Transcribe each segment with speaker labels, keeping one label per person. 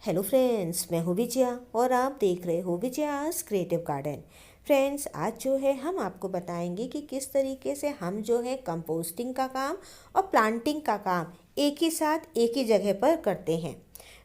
Speaker 1: Hello friends, मैं हूँ विजया और आप देख रहे हो विजयास क्रिएटिव गार्डन। फ्रेंड्स, आज जो है हम आपको बताएंगे कि किस तरीके से हम जो है कंपोस्टिंग का काम और प्लांटिंग का काम एक ही साथ एक ही जगह पर करते हैं।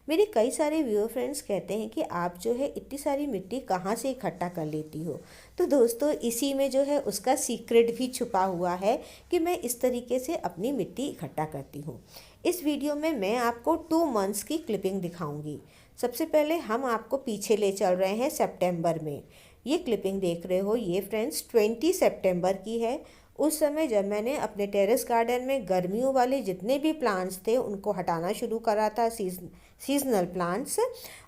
Speaker 1: मेरे कई सारे व्यूअर फ्रेंड्स कहते हैं कि आप जो है इतनी सारी मिट्टी कहाँ से इकट्ठा कर लेती हो। तो दोस्तों, इसी में जो है उसका सीक्रेट भी छुपा हुआ है कि मैं इस तरीके से अपनी मिट्टी इकट्ठा करती हूँ। इस वीडियो में मैं आपको 2 मंथ्स की क्लिपिंग दिखाऊंगी। सबसे पहले हम आपको पीछे ले चल रहे हैं सितंबर में। ये क्लिपिंग देख रहे हो, ये फ्रेंड्स 20 सितंबर की है। उस समय जब मैंने अपने टेरेस गार्डन में गर्मियों वाले जितने भी प्लांट्स थे उनको हटाना शुरू करा था, सीजनल प्लांट्स,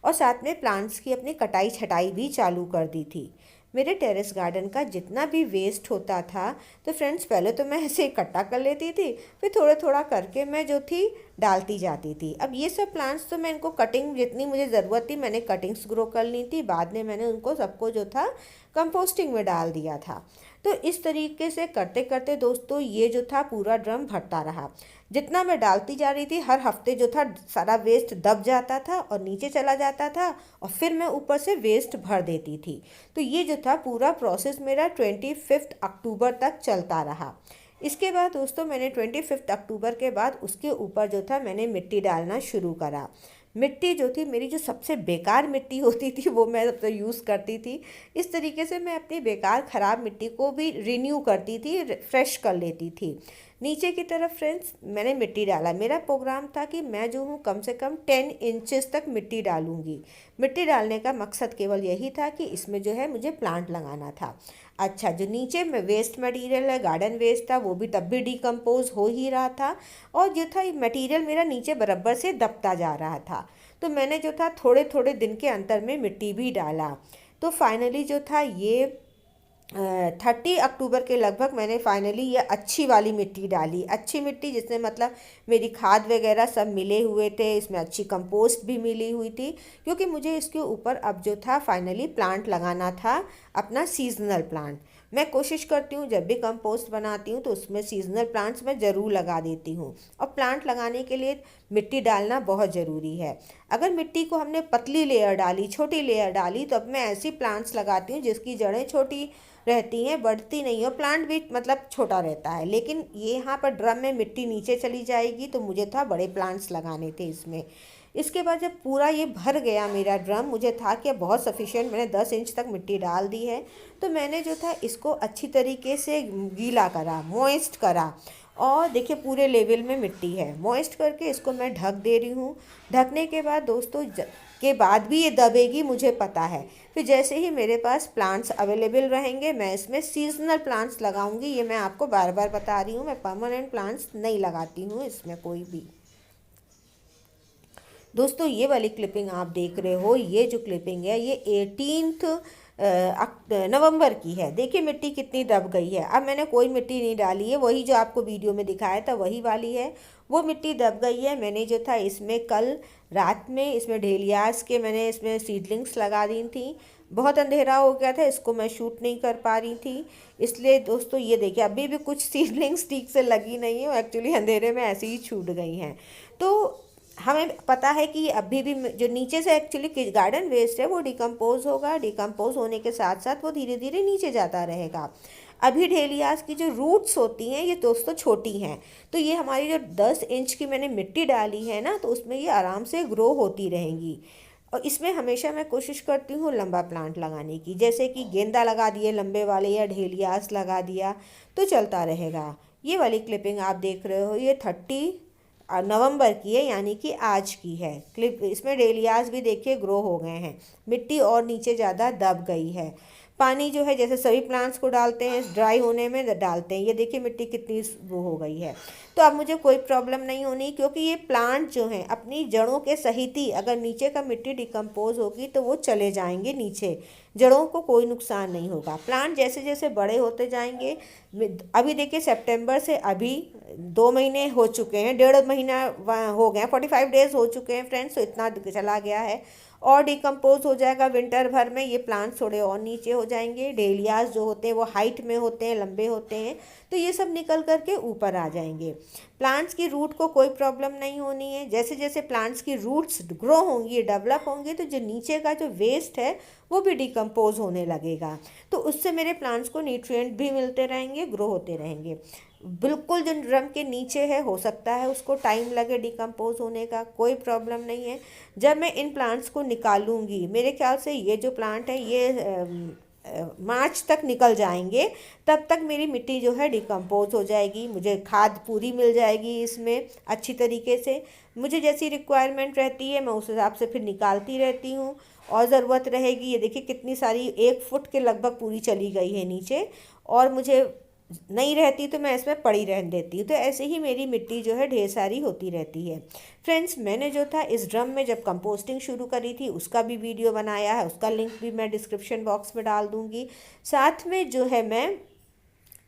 Speaker 1: और साथ में प्लांट्स की अपनी कटाई छटाई भी चालू कर दी थी। मेरे टेरेस गार्डन का जितना भी वेस्ट होता था, तो फ्रेंड्स पहले तो मैं ऐसे इकट्ठा कर लेती थी, फिर थोड़ा थोड़ा करके मैं जो थी डालती जाती थी। अब ये सब प्लांट्स तो मैं इनको कटिंग जितनी मुझे ज़रूरत थी मैंने कटिंग्स ग्रो कर ली थी। बाद में मैंने उनको सबको जो था कंपोस्टिंग में डाल दिया था। तो इस तरीके से करते करते दोस्तों ये जो था पूरा ड्रम भरता रहा। जितना मैं डालती जा रही थी हर हफ्ते जो था सारा वेस्ट दब जाता था और नीचे चला जाता था, और फिर मैं ऊपर से वेस्ट भर देती थी। तो ये जो था पूरा प्रोसेस मेरा 25 अक्टूबर तक चलता रहा। इसके बाद दोस्तों मैंने 25 अक्टूबर के बाद उसके ऊपर जो था मैंने मिट्टी डालना शुरू करा। मिट्टी जो थी मेरी, जो सबसे बेकार मिट्टी होती थी वो मैं सबसे यूज़ करती थी। इस तरीके से मैं अपनी बेकार ख़राब मिट्टी को भी रिन्यू करती थी, फ्रेश कर लेती थी। नीचे की तरफ फ्रेंड्स मैंने मिट्टी डाला। मेरा प्रोग्राम था कि मैं जो हूँ कम से कम 10 इंचेस तक मिट्टी डालूंगी। मिट्टी डालने का मकसद केवल यही था कि इसमें जो है मुझे प्लांट लगाना था। अच्छा, जो नीचे में वेस्ट मटेरियल है, गार्डन वेस्ट था, वो भी तब भी डिकम्पोज हो ही रहा था, और जो था मटेरियल मेरा नीचे बराबर से दबता जा रहा था। तो मैंने जो था थोड़े थोड़े दिन के अंतर में मिट्टी भी डाला। तो फाइनली जो था ये 30 अक्टूबर के लगभग मैंने फाइनली ये अच्छी वाली मिट्टी डाली। अच्छी मिट्टी जिसमें मतलब मेरी खाद वगैरह सब मिले हुए थे, इसमें अच्छी कंपोस्ट भी मिली हुई थी, क्योंकि मुझे इसके ऊपर अब जो था फाइनली प्लांट लगाना था, अपना सीजनल प्लांट। मैं कोशिश करती हूँ जब भी कंपोस्ट बनाती हूँ तो उसमें सीजनल प्लांट्स मैं ज़रूर लगा देती हूँ। और प्लांट लगाने के लिए मिट्टी डालना बहुत ज़रूरी है। अगर मिट्टी को हमने पतली लेयर डाली, छोटी लेयर डाली, तो अब मैं ऐसी प्लांट्स लगाती हूँ जिसकी जड़ें छोटी रहती हैं, बढ़ती नहीं हो, प्लांट भी मतलब छोटा रहता है। लेकिन ये यहाँ पर ड्रम में मिट्टी नीचे चली जाएगी, तो मुझे था बड़े प्लांट्स लगाने थे इसमें। इसके बाद जब पूरा ये भर गया मेरा ड्रम, मुझे था कि बहुत सफिशिएंट, मैंने 10 इंच तक मिट्टी डाल दी है। तो मैंने जो था इसको अच्छी तरीके से गीला करा, मॉइस्ट करा, और देखिए पूरे लेवल में मिट्टी है। मॉइस्ट करके इसको मैं ढक दे रही हूँ। ढकने के बाद दोस्तों के बाद भी ये दबेगी, मुझे पता है। फिर जैसे ही मेरे पास प्लांट्स अवेलेबल रहेंगे मैं इसमें सीजनल प्लांट्स लगाऊंगी। ये मैं आपको बार बार बता रही हूँ, मैं परमानेंट प्लांट्स नहीं लगाती हूँ इसमें कोई भी। दोस्तों, ये वाली क्लिपिंग आप देख रहे हो, ये जो क्लिपिंग है ये 18 नवंबर की है। देखिए मिट्टी कितनी दब गई है। अब मैंने कोई मिट्टी नहीं डाली है, वही जो आपको वीडियो में दिखाया था वही वाली है। वो मिट्टी दब गई है। मैंने जो था इसमें कल रात में इसमें डेलियास के मैंने इसमें सीडलिंग्स लगा दी थी। बहुत अंधेरा हो गया था, इसको मैं शूट नहीं कर पा रही थी, इसलिए दोस्तों ये देखिए अभी भी कुछ सीडलिंग्स ठीक से लगी नहीं है, एक्चुअली अंधेरे में ऐसे ही छूट गई हैं। तो हमें पता है कि अभी भी जो नीचे से एक्चुअली गार्डन वेस्ट है वो डिकम्पोज होगा। डिकम्पोज होने के साथ साथ वो धीरे धीरे नीचे जाता रहेगा। अभी डेलियास की जो रूट्स होती हैं ये दोस्तों छोटी हैं, तो ये हमारी जो 10 इंच की मैंने मिट्टी डाली है ना, तो उसमें ये आराम से ग्रो होती रहेंगी। और इसमें हमेशा मैं कोशिश करती हूँ लंबा प्लांट लगाने की, जैसे कि गेंदा लगा दिए लंबे वाले या ढेलियास लगा दिया तो चलता रहेगा। ये वाली क्लिपिंग आप देख रहे हो ये 30 नवंबर की है, यानी कि आज की है क्लिप। इसमें डेलियास भी देखिए ग्रो हो गए हैं, मिट्टी और नीचे ज़्यादा दब गई है। पानी जो है जैसे सभी प्लांट्स को डालते हैं ड्राई होने में डालते हैं, ये देखिए मिट्टी कितनी वो हो गई है। तो अब मुझे कोई प्रॉब्लम नहीं होनी, क्योंकि ये प्लांट जो हैं अपनी जड़ों के सहित ही, अगर नीचे का मिट्टी डिकम्पोज होगी तो वो चले जाएंगे नीचे, जड़ों को कोई नुकसान नहीं होगा। प्लांट जैसे जैसे बड़े होते जाएंगे, अभी देखिए सितंबर से अभी 2 महीने हो चुके हैं, 1.5 महीना हो गए हैं, 45 डेज हो चुके हैं फ्रेंड्स, तो इतना चला गया है। और डिकम्पोज हो जाएगा विंटर भर में, ये प्लांट्स थोड़े और नीचे हो जाएंगे। डेलियाज जो होते हैं वो हाइट में होते हैं, लंबे होते हैं, तो ये सब निकल करके ऊपर आ जाएंगे। प्लांट्स की रूट को कोई प्रॉब्लम नहीं होनी है। जैसे जैसे प्लांट्स की रूट्स ग्रो होंगी, डेवलप होंगी, तो जो नीचे का जो वेस्ट है वो भी डिकम्पोज होने लगेगा, तो उससे मेरे प्लांट्स को न्यूट्रिएंट भी मिलते रहेंगे, ग्रो होते रहेंगे। बिल्कुल जो ड्रम के नीचे है, हो सकता है उसको टाइम लगे डिकम्पोज होने का, कोई प्रॉब्लम नहीं है। जब मैं इन प्लांट्स को निकालूंगी, मेरे ख्याल से ये जो प्लांट है ये मार्च तक निकल जाएंगे, तब तक मेरी मिट्टी जो है डिकम्पोज हो जाएगी, मुझे खाद पूरी मिल जाएगी इसमें अच्छी तरीके से। मुझे जैसी रिक्वायरमेंट रहती है मैं उस हिसाब से फिर निकालती रहती हूँ। और ज़रूरत रहेगी, ये देखिए कितनी सारी 1 फुट के लगभग पूरी चली गई है नीचे, और मुझे नहीं रहती तो मैं इसमें पड़ी रहने देती हूँ। तो ऐसे ही मेरी मिट्टी जो है ढेर सारी होती रहती है। फ्रेंड्स, मैंने जो था इस ड्रम में जब कंपोस्टिंग शुरू करी थी उसका भी वीडियो बनाया है, उसका लिंक भी मैं डिस्क्रिप्शन बॉक्स में डाल दूँगी। साथ में जो है मैं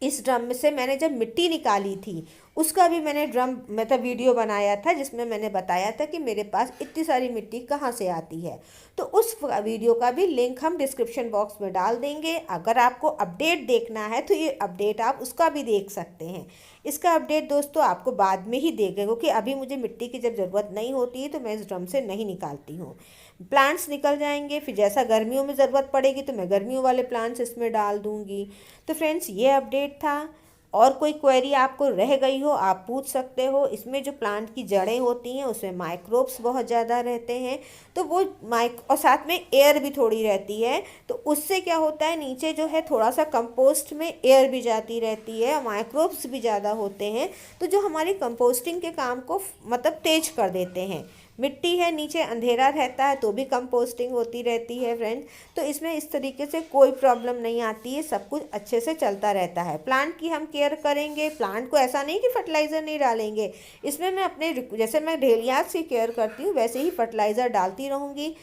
Speaker 1: इस ड्रम में से मैंने जब मिट्टी निकाली थी उसका भी मैंने ड्रम मतलब वीडियो बनाया था, जिसमें मैंने बताया था कि मेरे पास इतनी सारी मिट्टी कहाँ से आती है। तो उस वीडियो का भी लिंक हम डिस्क्रिप्शन बॉक्स में डाल देंगे। अगर आपको अपडेट देखना है तो ये अपडेट आप उसका भी देख सकते हैं। इसका अपडेट दोस्तों आपको बाद में ही देंगे, क्योंकि अभी मुझे मिट्टी की जब ज़रूरत नहीं होती है तो मैं इस ड्रम से नहीं निकालती हूँ। प्लांट्स निकल जाएंगे, फिर जैसा गर्मियों में ज़रूरत पड़ेगी तो मैं गर्मियों वाले प्लांट्स इसमें डाल दूँगी। तो फ्रेंड्स, ये अपडेट था। और कोई क्वेरी आपको रह गई हो आप पूछ सकते हो। इसमें जो प्लांट की जड़ें होती हैं उसमें माइक्रोब्स बहुत ज़्यादा रहते हैं, तो वो और साथ में एयर भी थोड़ी रहती है, तो उससे क्या होता है नीचे जो है थोड़ा सा कंपोस्ट में एयर भी जाती रहती है और माइक्रोब्स भी ज़्यादा होते हैं, तो जो हमारी कंपोस्टिंग के काम को मतलब तेज कर देते हैं। मिट्टी है नीचे, अंधेरा रहता है तो भी कंपोस्टिंग होती रहती है फ्रेंड्स। तो इसमें इस तरीके से कोई प्रॉब्लम नहीं आती है, सब कुछ अच्छे से चलता रहता है। प्लांट की हम केयर करेंगे, प्लांट को ऐसा नहीं कि फर्टिलाइज़र नहीं डालेंगे, इसमें मैं अपने जैसे मैं डेलियाज की केयर करती हूँ वैसे ही फर्टिलाइज़र डालती रहूँगी।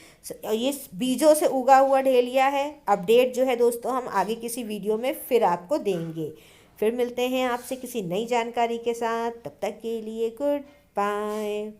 Speaker 1: ये बीजों से उगा हुआ डेलिया है। अपडेट जो है दोस्तों हम आगे किसी वीडियो में फिर आपको देंगे। फिर मिलते हैं आपसे किसी नई जानकारी के साथ, तब तक के लिए गुड बाय।